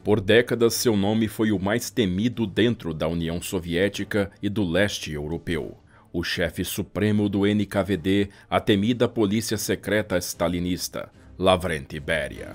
Por décadas, seu nome foi o mais temido dentro da União Soviética e do leste europeu. O chefe supremo do NKVD, a temida polícia secreta stalinista, Lavrenti Beria.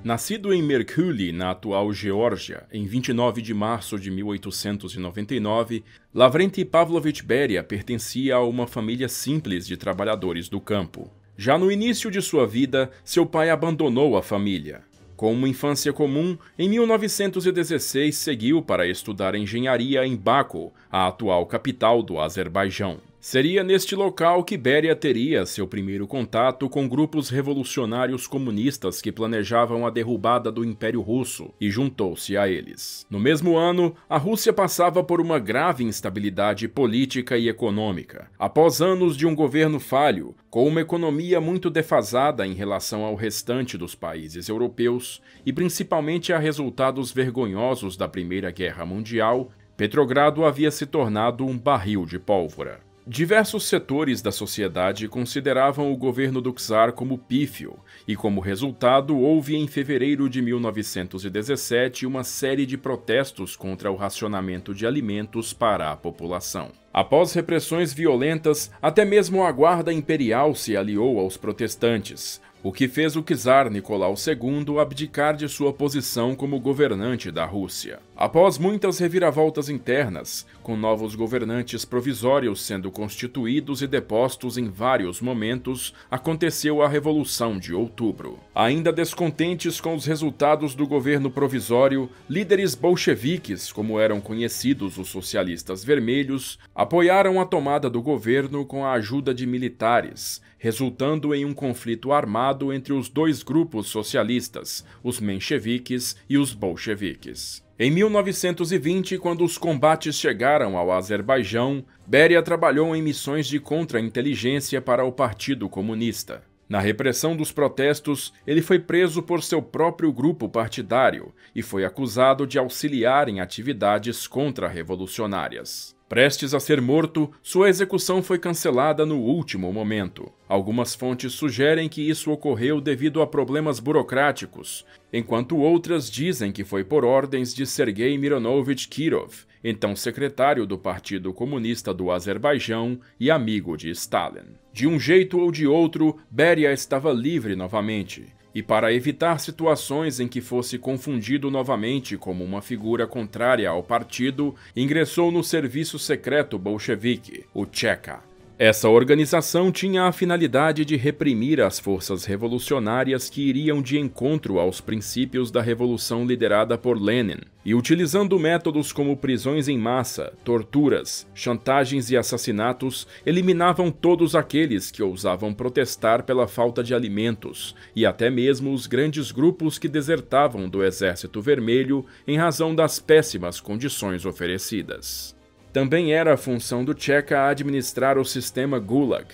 Nascido em Merkuli, na atual Geórgia, em 29 de março de 1899, Lavrenti Pavlovich Beria pertencia a uma família simples de trabalhadores do campo. Já no início de sua vida, seu pai abandonou a família. Com uma infância comum, em 1916 seguiu para estudar engenharia em Baku, a atual capital do Azerbaijão. Seria neste local que Beria teria seu primeiro contato com grupos revolucionários comunistas que planejavam a derrubada do Império Russo e juntou-se a eles. No mesmo ano, a Rússia passava por uma grave instabilidade política e econômica. Após anos de um governo falho, com uma economia muito defasada em relação ao restante dos países europeus e principalmente a resultados vergonhosos da Primeira Guerra Mundial, Petrogrado havia se tornado um barril de pólvora. Diversos setores da sociedade consideravam o governo do czar como pífio, e como resultado houve em fevereiro de 1917 uma série de protestos contra o racionamento de alimentos para a população. Após repressões violentas, até mesmo a Guarda Imperial se aliou aos protestantes, o que fez o czar Nicolau II abdicar de sua posição como governante da Rússia. Após muitas reviravoltas internas, com novos governantes provisórios sendo constituídos e depostos em vários momentos, aconteceu a Revolução de Outubro. Ainda descontentes com os resultados do governo provisório, líderes bolcheviques, como eram conhecidos os socialistas vermelhos, apoiaram a tomada do governo com a ajuda de militares, resultando em um conflito armado entre os dois grupos socialistas, os mencheviques e os bolcheviques. Em 1920, quando os combates chegaram ao Azerbaijão, Beria trabalhou em missões de contra-inteligência para o Partido Comunista. Na repressão dos protestos, ele foi preso por seu próprio grupo partidário e foi acusado de auxiliar em atividades contra-revolucionárias. Prestes a ser morto, sua execução foi cancelada no último momento. Algumas fontes sugerem que isso ocorreu devido a problemas burocráticos, enquanto outras dizem que foi por ordens de Sergei Mironovich Kirov, então secretário do Partido Comunista do Azerbaijão e amigo de Stalin. De um jeito ou de outro, Beria estava livre novamente. E para evitar situações em que fosse confundido novamente como uma figura contrária ao partido, ingressou no serviço secreto bolchevique, o Cheka. Essa organização tinha a finalidade de reprimir as forças revolucionárias que iriam de encontro aos princípios da revolução liderada por Lenin, e utilizando métodos como prisões em massa, torturas, chantagens e assassinatos, eliminavam todos aqueles que ousavam protestar pela falta de alimentos, e até mesmo os grandes grupos que desertavam do Exército Vermelho em razão das péssimas condições oferecidas. Também era a função do Cheka administrar o sistema Gulag,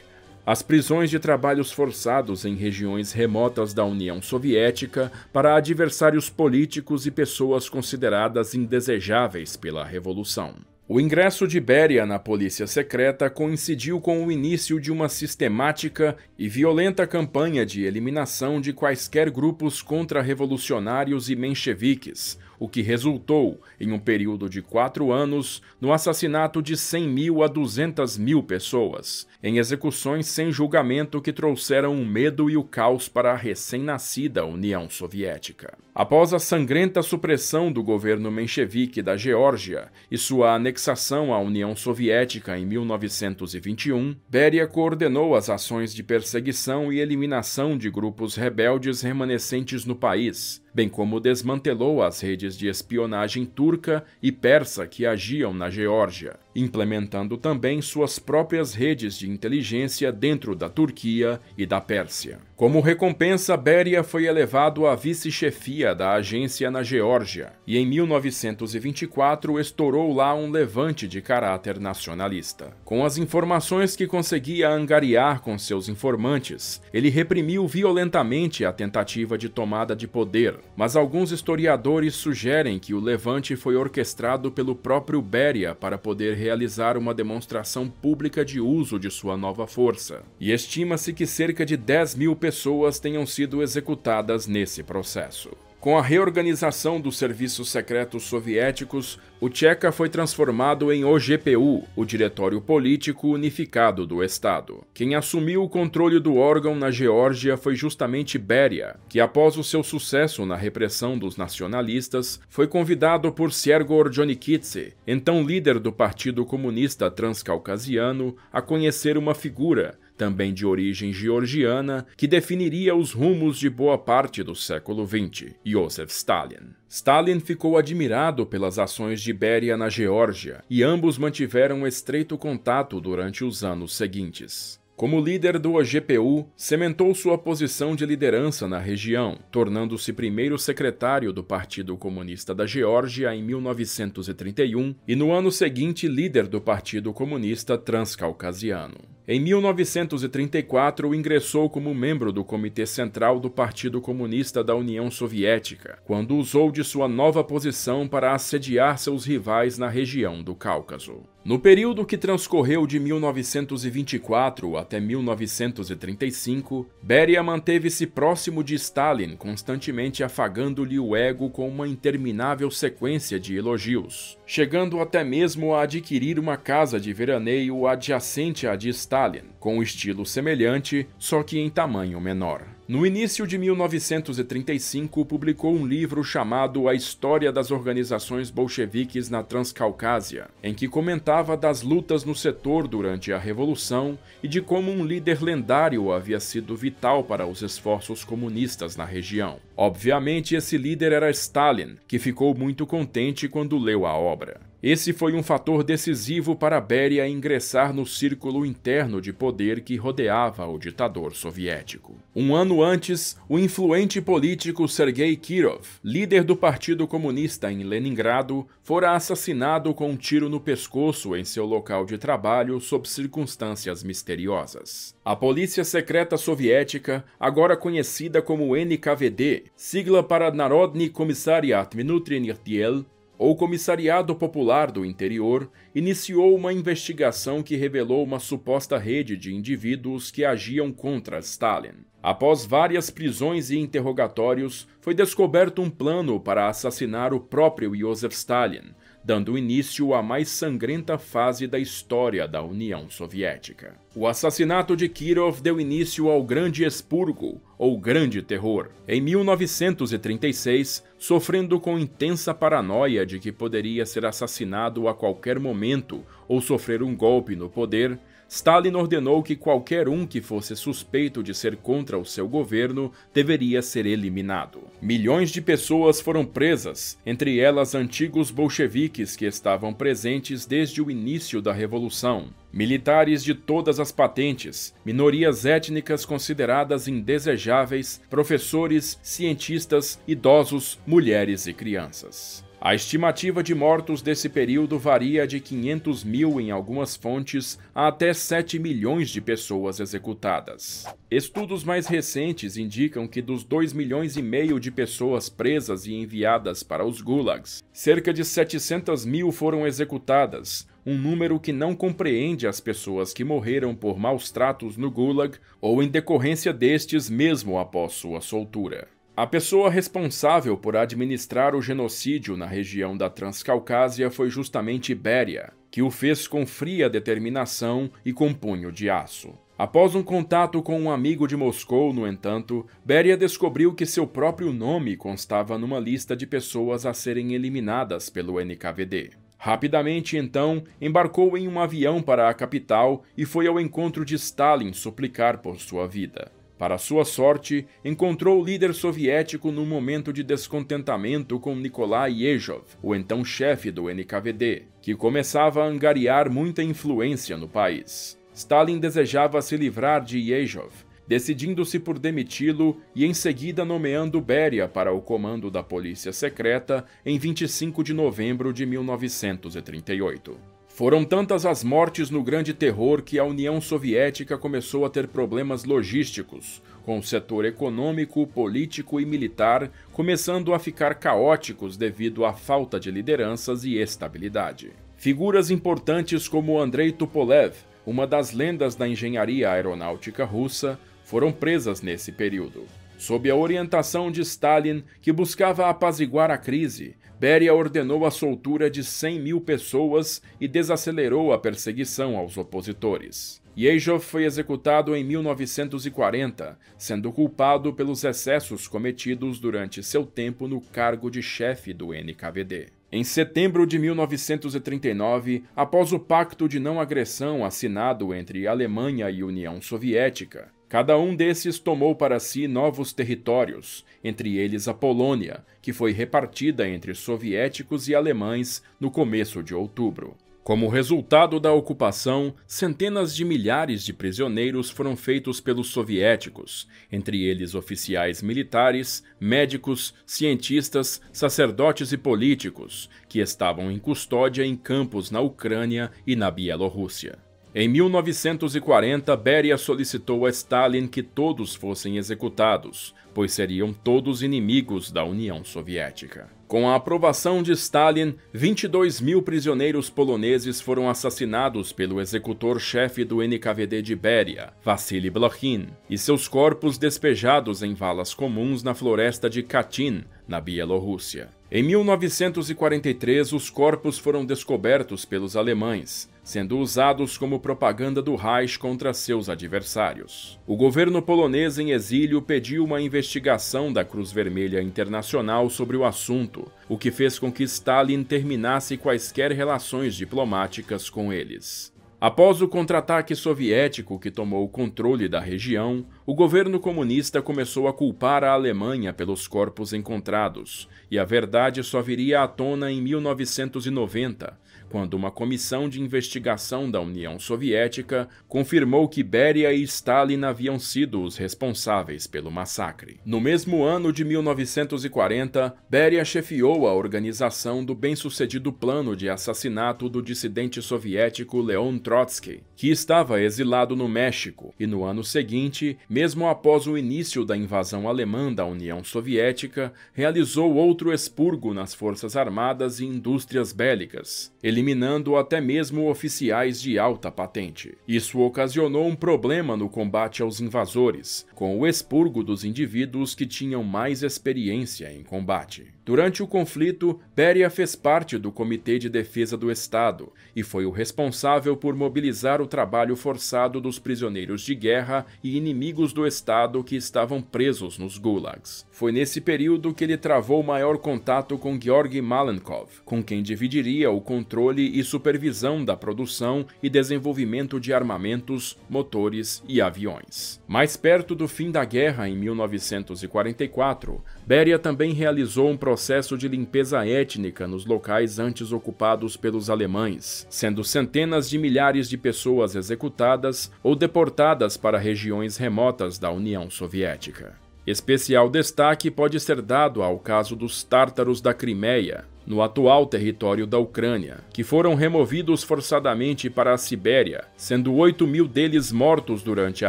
as prisões de trabalhos forçados em regiões remotas da União Soviética para adversários políticos e pessoas consideradas indesejáveis pela Revolução. O ingresso de Beria na polícia secreta coincidiu com o início de uma sistemática e violenta campanha de eliminação de quaisquer grupos contra-revolucionários e mencheviques, o que resultou, em um período de 4 anos, no assassinato de 100.000 a 200.000 pessoas, em execuções sem julgamento que trouxeram o medo e o caos para a recém-nascida União Soviética. Após a sangrenta supressão do governo menchevique da Geórgia e sua anexação à União Soviética em 1921, Beria coordenou as ações de perseguição e eliminação de grupos rebeldes remanescentes no país, bem como desmantelou as redes de espionagem turca e persa que agiam na Geórgia, implementando também suas próprias redes de inteligência dentro da Turquia e da Pérsia. Como recompensa, Beria foi elevado à vice-chefia da agência na Geórgia, e em 1924 estourou lá um levante de caráter nacionalista. Com as informações que conseguia angariar com seus informantes, ele reprimiu violentamente a tentativa de tomada de poder, mas alguns historiadores sugerem que o levante foi orquestrado pelo próprio Beria para poder realizar uma demonstração pública de uso de sua nova força, e estima-se que cerca de 10.000 pessoas tenham sido executadas nesse processo. Com a reorganização dos serviços secretos soviéticos, o Cheka foi transformado em OGPU, o Diretório Político Unificado do Estado. Quem assumiu o controle do órgão na Geórgia foi justamente Beria, que após o seu sucesso na repressão dos nacionalistas, foi convidado por Sergo Orjonikidze, então líder do Partido Comunista Transcaucasiano, a conhecer uma figura, também de origem georgiana, que definiria os rumos de boa parte do século XX, Joseph Stalin. Stalin ficou admirado pelas ações de Beria na Geórgia, e ambos mantiveram estreito contato durante os anos seguintes. Como líder do OGPU, cimentou sua posição de liderança na região, tornando-se primeiro secretário do Partido Comunista da Geórgia em 1931 e no ano seguinte líder do Partido Comunista Transcaucasiano. Em 1934, ingressou como membro do Comitê Central do Partido Comunista da União Soviética, quando usou de sua nova posição para assediar seus rivais na região do Cáucaso. No período que transcorreu de 1924 até 1935, Beria manteve-se próximo de Stalin, constantemente afagando-lhe o ego com uma interminável sequência de elogios, chegando até mesmo a adquirir uma casa de veraneio adjacente à de Stalin, com estilo semelhante, só que em tamanho menor. No início de 1935, publicou um livro chamado A História das Organizações Bolcheviques na Transcaucásia, em que comentava das lutas no setor durante a Revolução e de como um líder lendário havia sido vital para os esforços comunistas na região. Obviamente, esse líder era Stalin, que ficou muito contente quando leu a obra. Esse foi um fator decisivo para Beria ingressar no círculo interno de poder que rodeava o ditador soviético. Um ano antes, o influente político Sergei Kirov, líder do Partido Comunista em Leningrado, fora assassinado com um tiro no pescoço em seu local de trabalho sob circunstâncias misteriosas. A polícia secreta soviética, agora conhecida como NKVD, sigla para Narodny Komissariat Внутренних дел, ou Comissariado Popular do Interior, iniciou uma investigação que revelou uma suposta rede de indivíduos que agiam contra Stalin. Após várias prisões e interrogatórios, foi descoberto um plano para assassinar o próprio Joseph Stalin, dando início à mais sangrenta fase da história da União Soviética. O assassinato de Kirov deu início ao Grande Expurgo, ou Grande Terror. Em 1936, sofrendo com intensa paranoia de que poderia ser assassinado a qualquer momento ou sofrer um golpe no poder, Stalin ordenou que qualquer um que fosse suspeito de ser contra o seu governo deveria ser eliminado. Milhões de pessoas foram presas, entre elas antigos bolcheviques que estavam presentes desde o início da Revolução, militares de todas as patentes, minorias étnicas consideradas indesejáveis, professores, cientistas, idosos, mulheres e crianças. A estimativa de mortos desse período varia de 500.000 em algumas fontes a até 7 milhões de pessoas executadas. Estudos mais recentes indicam que dos 2,5 milhões de pessoas presas e enviadas para os gulags, cerca de 700.000 foram executadas, um número que não compreende as pessoas que morreram por maus tratos no gulag ou em decorrência destes mesmo após sua soltura. A pessoa responsável por administrar o genocídio na região da Transcaucásia foi justamente Beria, que o fez com fria determinação e com punho de aço. Após um contato com um amigo de Moscou, no entanto, Beria descobriu que seu próprio nome constava numa lista de pessoas a serem eliminadas pelo NKVD. Rapidamente, então, embarcou em um avião para a capital e foi ao encontro de Stalin suplicar por sua vida. Para sua sorte, encontrou o líder soviético num momento de descontentamento com Nikolai Yezhov, o então chefe do NKVD, que começava a angariar muita influência no país. Stalin desejava se livrar de Yezhov, decidindo-se por demiti-lo e em seguida nomeando Beria para o comando da polícia secreta em 25 de novembro de 1938. Foram tantas as mortes no Grande Terror que a União Soviética começou a ter problemas logísticos, com o setor econômico, político e militar começando a ficar caóticos devido à falta de lideranças e estabilidade. Figuras importantes como Andrei Tupolev, uma das lendas da engenharia aeronáutica russa, foram presas nesse período. Sob a orientação de Stalin, que buscava apaziguar a crise, Beria ordenou a soltura de 100.000 pessoas e desacelerou a perseguição aos opositores. Yezhov foi executado em 1940, sendo culpado pelos excessos cometidos durante seu tempo no cargo de chefe do NKVD. Em setembro de 1939, após o Pacto de Não Agressão assinado entre Alemanha e União Soviética, cada um desses tomou para si novos territórios, entre eles a Polônia, que foi repartida entre soviéticos e alemães no começo de outubro. Como resultado da ocupação, centenas de milhares de prisioneiros foram feitos pelos soviéticos, entre eles oficiais militares, médicos, cientistas, sacerdotes e políticos, que estavam em custódia em campos na Ucrânia e na Bielorrússia. Em 1940, Beria solicitou a Stalin que todos fossem executados, pois seriam todos inimigos da União Soviética. Com a aprovação de Stalin, 22.000 prisioneiros poloneses foram assassinados pelo executor-chefe do NKVD de Beria, Vassily Blokhin, e seus corpos despejados em valas comuns na floresta de Katyn, na Bielorrússia. Em 1943, os corpos foram descobertos pelos alemães, sendo usados como propaganda do Reich contra seus adversários. O governo polonês em exílio pediu uma investigação da Cruz Vermelha Internacional sobre o assunto, o que fez com que Stalin terminasse quaisquer relações diplomáticas com eles. Após o contra-ataque soviético que tomou o controle da região, o governo comunista começou a culpar a Alemanha pelos corpos encontrados, e a verdade só viria à tona em 1990, quando uma comissão de investigação da União Soviética confirmou que Beria e Stalin haviam sido os responsáveis pelo massacre. No mesmo ano de 1940, Beria chefiou a organização do bem-sucedido plano de assassinato do dissidente soviético Leon Trotsky, que estava exilado no México, e no ano seguinte, mesmo após o início da invasão alemã da União Soviética, realizou outro expurgo nas forças armadas e indústrias bélicas, eliminando até mesmo oficiais de alta patente. Isso ocasionou um problema no combate aos invasores, com o expurgo dos indivíduos que tinham mais experiência em combate. Durante o conflito, Beria fez parte do Comitê de Defesa do Estado e foi o responsável por mobilizar o trabalho forçado dos prisioneiros de guerra e inimigos do Estado que estavam presos nos gulags. Foi nesse período que ele travou maior contato com Georgy Malenkov, com quem dividiria o controle e supervisão da produção e desenvolvimento de armamentos, motores e aviões. Mais perto do fim da guerra, em 1944, Beria também realizou um processo de limpeza étnica nos locais antes ocupados pelos alemães, sendo centenas de milhares de pessoas executadas ou deportadas para regiões remotas da União Soviética. Especial destaque pode ser dado ao caso dos tártaros da Crimeia, no atual território da Ucrânia, que foram removidos forçadamente para a Sibéria, sendo 8.000 deles mortos durante a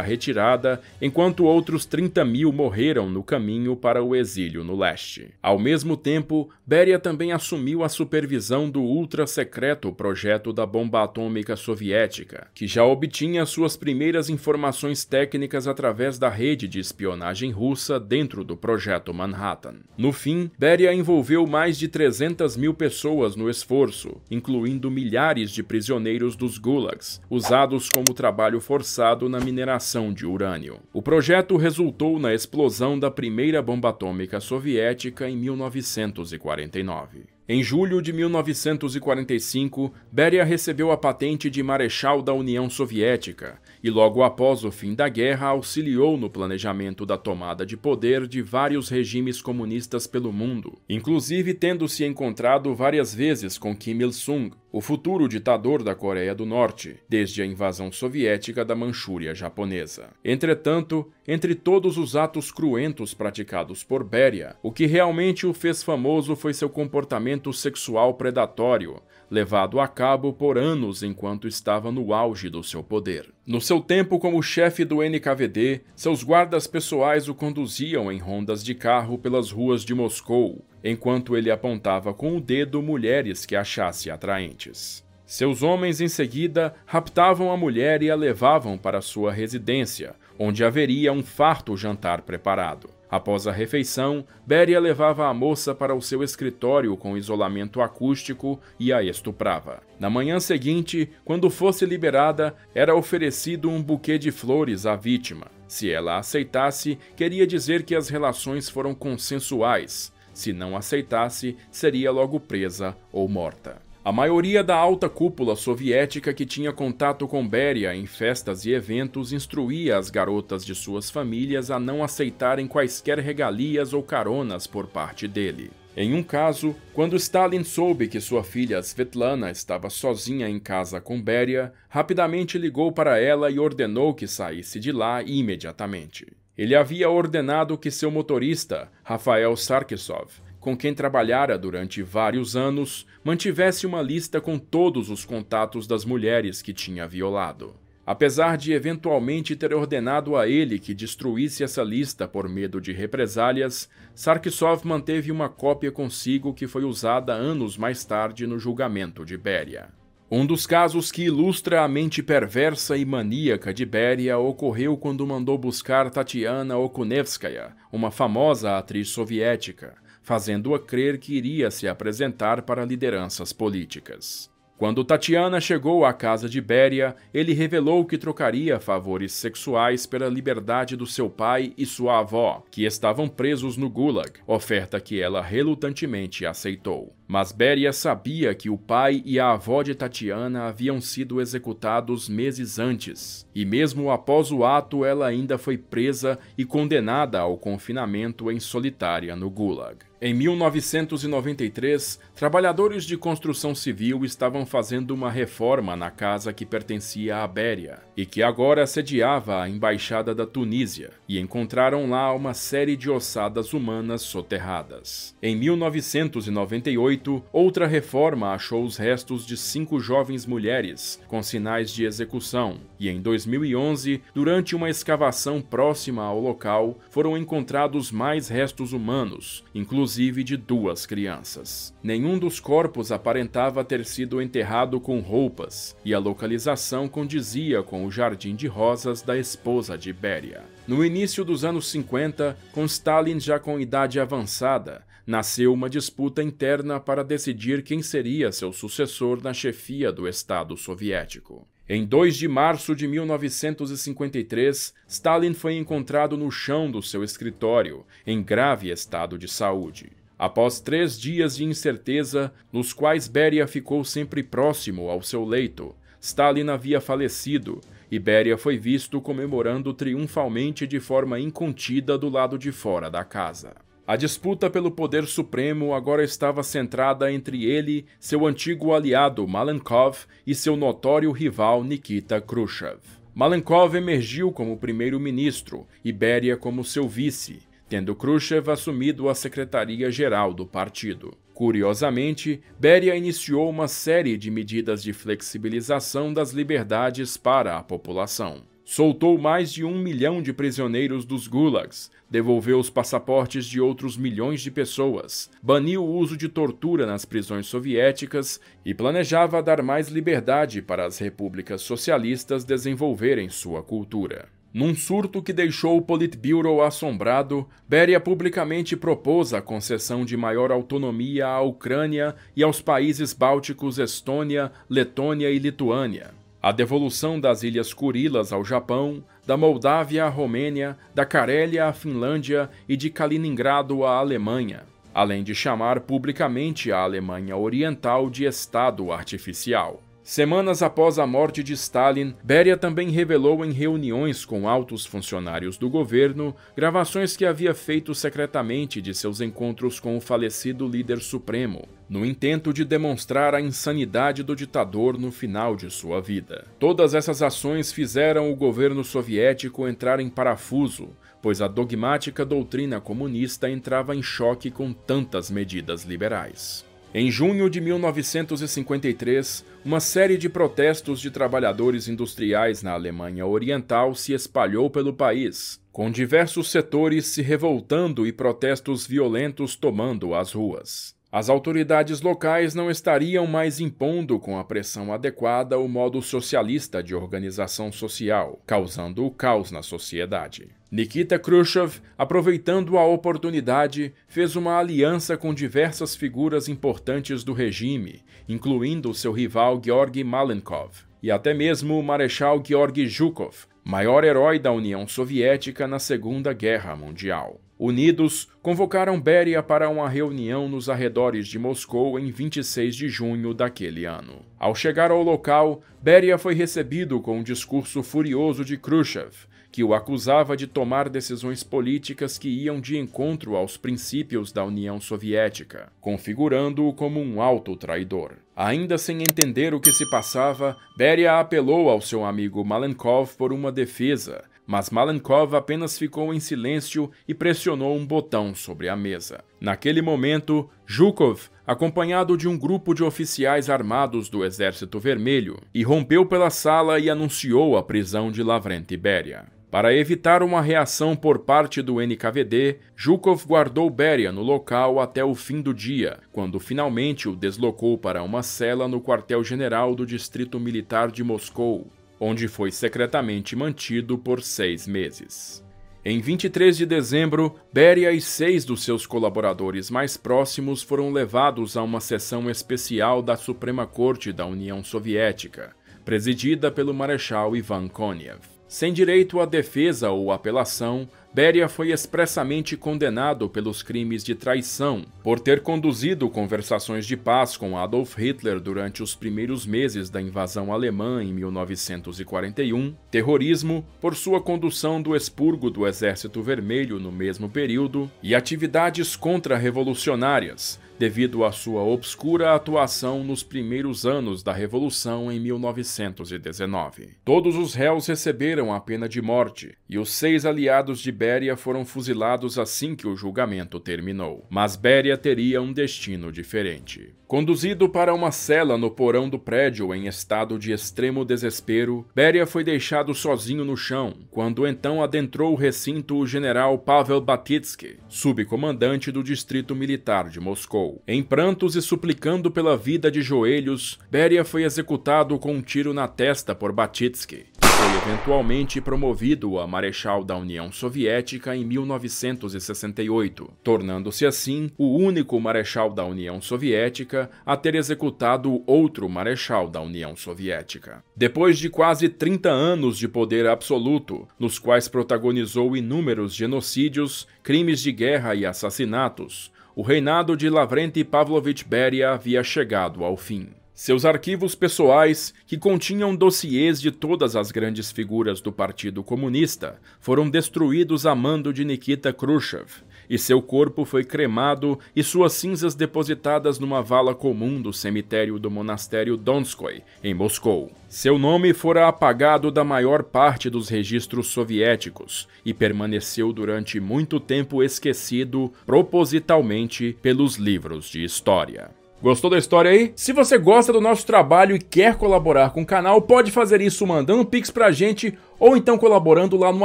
retirada, enquanto outros 30.000 morreram no caminho para o exílio no leste. Ao mesmo tempo, Beria também assumiu a supervisão do ultra-secreto projeto da bomba atômica soviética, que já obtinha suas primeiras informações técnicas através da rede de espionagem russa dentro do projeto Manhattan. No fim, Beria envolveu mais de 300.000 pessoas no esforço, incluindo milhares de prisioneiros dos gulags, usados como trabalho forçado na mineração de urânio. O projeto resultou na explosão da primeira bomba atômica soviética em 1949. Em julho de 1945, Beria recebeu a patente de Marechal da União Soviética e, logo após o fim da guerra, auxiliou no planejamento da tomada de poder de vários regimes comunistas pelo mundo, inclusive tendo se encontrado várias vezes com Kim Il-sung, o futuro ditador da Coreia do Norte, desde a invasão soviética da Manchúria japonesa. Entretanto, entre todos os atos cruentos praticados por Beria, o que realmente o fez famoso foi seu comportamento sexual predatório, levado a cabo por anos enquanto estava no auge do seu poder. No seu tempo como chefe do NKVD, seus guardas pessoais o conduziam em rondas de carro pelas ruas de Moscou, enquanto ele apontava com o dedo mulheres que achasse atraentes. Seus homens, em seguida, raptavam a mulher e a levavam para sua residência, onde haveria um farto jantar preparado. Após a refeição, Beria levava a moça para o seu escritório com isolamento acústico e a estuprava. Na manhã seguinte, quando fosse liberada, era oferecido um buquê de flores à vítima. Se ela aceitasse, queria dizer que as relações foram consensuais. Se não aceitasse, seria logo presa ou morta. A maioria da alta cúpula soviética que tinha contato com Beria em festas e eventos instruía as garotas de suas famílias a não aceitarem quaisquer regalias ou caronas por parte dele. Em um caso, quando Stalin soube que sua filha Svetlana estava sozinha em casa com Beria, rapidamente ligou para ela e ordenou que saísse de lá imediatamente. Ele havia ordenado que seu motorista, Rafael Sarkisov, com quem trabalhara durante vários anos, mantivesse uma lista com todos os contatos das mulheres que tinha violado. Apesar de eventualmente ter ordenado a ele que destruísse essa lista por medo de represálias, Sarkisov manteve uma cópia consigo que foi usada anos mais tarde no julgamento de Beria. Um dos casos que ilustra a mente perversa e maníaca de Beria ocorreu quando mandou buscar Tatiana Okunevskaya, uma famosa atriz soviética, fazendo-a crer que iria se apresentar para lideranças políticas. Quando Tatiana chegou à casa de Beria, ele revelou que trocaria favores sexuais pela liberdade do seu pai e sua avó, que estavam presos no Gulag, oferta que ela relutantemente aceitou. Mas Beria sabia que o pai e a avó de Tatiana haviam sido executados meses antes, e mesmo após o ato ela ainda foi presa e condenada ao confinamento em solitária no Gulag. Em 1993, trabalhadores de construção civil estavam fazendo uma reforma na casa que pertencia a Beria e que agora sediava a embaixada da Tunísia, e encontraram lá uma série de ossadas humanas soterradas. Em 1998, outra reforma achou os restos de 5 jovens mulheres com sinais de execução, e em 2011, durante uma escavação próxima ao local, foram encontrados mais restos humanos, inclusive de 2 crianças. Nenhum dos corpos aparentava ter sido enterrado com roupas, e a localização condizia com o jardim de rosas da esposa de Beria. No início dos anos 50, com Stalin já com idade avançada, nasceu uma disputa interna para decidir quem seria seu sucessor na chefia do Estado soviético. Em 2 de março de 1953, Stalin foi encontrado no chão do seu escritório, em grave estado de saúde. Após 3 dias de incerteza, nos quais Beria ficou sempre próximo ao seu leito, Stalin havia falecido e Beria foi visto comemorando triunfalmente de forma incontida do lado de fora da casa. A disputa pelo poder supremo agora estava centrada entre ele, seu antigo aliado Malenkov e seu notório rival Nikita Khrushchev. Malenkov emergiu como primeiro-ministro e Beria como seu vice, tendo Khrushchev assumido a secretaria-geral do partido. Curiosamente, Beria iniciou uma série de medidas de flexibilização das liberdades para a população. Soltou mais de 1 milhão de prisioneiros dos gulags, devolveu os passaportes de outros milhões de pessoas, baniu o uso de tortura nas prisões soviéticas e planejava dar mais liberdade para as repúblicas socialistas desenvolverem sua cultura. Num surto que deixou o Politburo assombrado, Beria publicamente propôs a concessão de maior autonomia à Ucrânia e aos países bálticos Estônia, Letônia e Lituânia, a devolução das Ilhas Kurilas ao Japão, da Moldávia à Romênia, da Carélia à Finlândia e de Kaliningrado à Alemanha, além de chamar publicamente a Alemanha Oriental de Estado Artificial. Semanas após a morte de Stalin, Beria também revelou em reuniões com altos funcionários do governo gravações que havia feito secretamente de seus encontros com o falecido líder supremo, no intento de demonstrar a insanidade do ditador no final de sua vida. Todas essas ações fizeram o governo soviético entrar em parafuso, pois a dogmática doutrina comunista entrava em choque com tantas medidas liberais. Em junho de 1953, uma série de protestos de trabalhadores industriais na Alemanha Oriental se espalhou pelo país, com diversos setores se revoltando e protestos violentos tomando as ruas. As autoridades locais não estariam mais impondo com a pressão adequada o modo socialista de organização social, causando o caos na sociedade. Nikita Khrushchev, aproveitando a oportunidade, fez uma aliança com diversas figuras importantes do regime, incluindo seu rival Georgy Malenkov e até mesmo o Marechal Georgy Zhukov, maior herói da União Soviética na Segunda Guerra Mundial. Unidos, convocaram Beria para uma reunião nos arredores de Moscou em 26 de junho daquele ano. Ao chegar ao local, Beria foi recebido com um discurso furioso de Khrushchev, que o acusava de tomar decisões políticas que iam de encontro aos princípios da União Soviética, configurando-o como um auto-traidor. Ainda sem entender o que se passava, Beria apelou ao seu amigo Malenkov por uma defesa, mas Malenkov apenas ficou em silêncio e pressionou um botão sobre a mesa. Naquele momento, Zhukov, acompanhado de um grupo de oficiais armados do Exército Vermelho, irrompeu pela sala e anunciou a prisão de Lavrenti Beria. Para evitar uma reação por parte do NKVD, Zhukov guardou Beria no local até o fim do dia, quando finalmente o deslocou para uma cela no quartel-general do Distrito Militar de Moscou, onde foi secretamente mantido por 6 meses. Em 23 de dezembro, Beria e 6 dos seus colaboradores mais próximos foram levados a uma sessão especial da Suprema Corte da União Soviética, presidida pelo Marechal Ivan Konev. Sem direito à defesa ou apelação, Beria foi expressamente condenado pelos crimes de traição, por ter conduzido conversações de paz com Adolf Hitler durante os primeiros meses da invasão alemã em 1941, terrorismo, por sua condução do expurgo do Exército Vermelho no mesmo período, e atividades contra-revolucionárias, devido à sua obscura atuação nos primeiros anos da Revolução em 1919. Todos os réus receberam a pena de morte, e os 6 aliados de Beria foram fuzilados assim que o julgamento terminou. Mas Beria teria um destino diferente. Conduzido para uma cela no porão do prédio em estado de extremo desespero, Beria foi deixado sozinho no chão, quando então adentrou o recinto o general Pavel Batitsky, subcomandante do Distrito Militar de Moscou. Em prantos e suplicando pela vida de joelhos, Beria foi executado com um tiro na testa por Batitsky. Foi eventualmente promovido a Marechal da União Soviética em 1968, tornando-se assim o único Marechal da União Soviética a ter executado outro Marechal da União Soviética. Depois de quase 30 anos de poder absoluto, nos quais protagonizou inúmeros genocídios, crimes de guerra e assassinatos, o reinado de Lavrenti Pavlovich Beria havia chegado ao fim. Seus arquivos pessoais, que continham dossiês de todas as grandes figuras do Partido Comunista, foram destruídos a mando de Nikita Khrushchev, e seu corpo foi cremado e suas cinzas depositadas numa vala comum do cemitério do monastério Donskoy, em Moscou. Seu nome fora apagado da maior parte dos registros soviéticos e permaneceu durante muito tempo esquecido propositalmente pelos livros de história. Gostou da história aí? Se você gosta do nosso trabalho e quer colaborar com o canal, pode fazer isso mandando um pix pra gente ou então colaborando lá no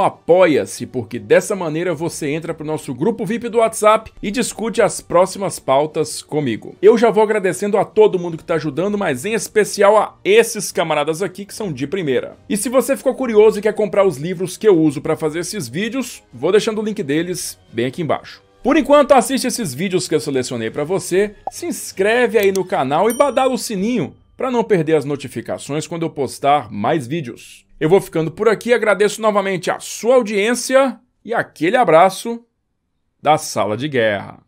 Apoia-se, porque dessa maneira você entra pro nosso grupo VIP do WhatsApp e discute as próximas pautas comigo. Eu já vou agradecendo a todo mundo que tá ajudando, mas em especial a esses camaradas aqui que são de primeira. E se você ficou curioso e quer comprar os livros que eu uso pra fazer esses vídeos, vou deixando o link deles bem aqui embaixo. Por enquanto, assiste esses vídeos que eu selecionei para você, se inscreve aí no canal e badala o sininho para não perder as notificações quando eu postar mais vídeos. Eu vou ficando por aqui, agradeço novamente a sua audiência e aquele abraço da Sala de Guerra.